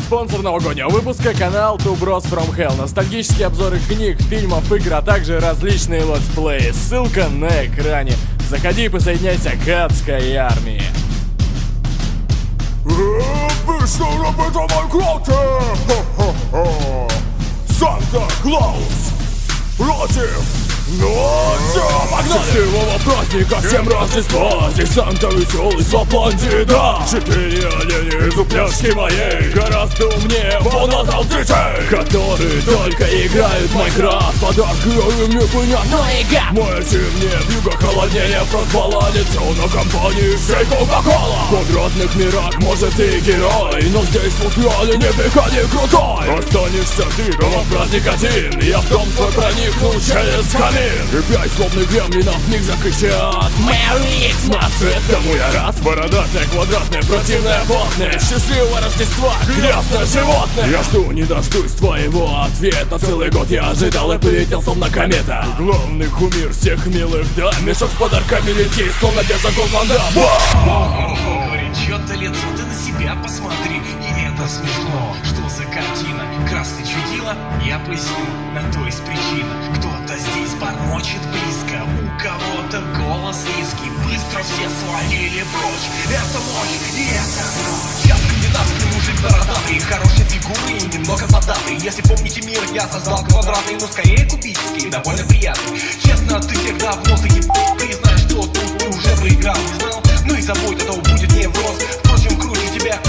Спонсор новогоднего выпуска — канал Two Bros From Hell. Ностальгические обзоры книг, фильмов, игр, а также различные летсплеи. Ссылка на экране. Заходи и присоединяйся к адской армии. Санта-Клаус против ночи! Погнали! Счастливого праздника, всем Рождества! Здесь Санта веселый с Лапландии, да! 4 оленя из упряжки моей гораздо умнее полнота детей, которые только играют в Майнкрафт. Подарки им непонятно игра. Моя зимняя вьюга, холоднее проспаланится на компании всей Кока-Кола. В квадратных мирах, может, ты герой, но здесь в реале не пикани крутой. Останешься ты, дома праздник один, я в дом твой проникну через камин. И 5 злобных гремлинов в них закричат: Merry Xmas! Этому я рад. Бородатая, квадратная, противная, потная, счастливого Рождества, грязное животное. Я жду, не дождусь твоего ответа. Целый год я ожидал и полетел словно комета. Главный кумир всех милых дам, мешок с подарками летит, словно бежаков Ван Дамм. Говорит, чё-то лицо, ты на себя посмотри. И это смешно. Что за картина? Красный чудило? Я поясню, на то есть причина. Кто-то здесь бормочет близко, у кого-то голос низкий. Быстро все свалили прочь. Это мощь и это ночь. Я скандинавский мужик бородатый, хорошей фигуры и немного задатый. Если помните мир, я создал квадратный, но скорее кубический, довольно приятный. Честно, ты всегда в музыке, ты знаешь, что тут ты уже проиграл, не знал? Ну и забудь, это будет невроз. Впрочем, круче тебя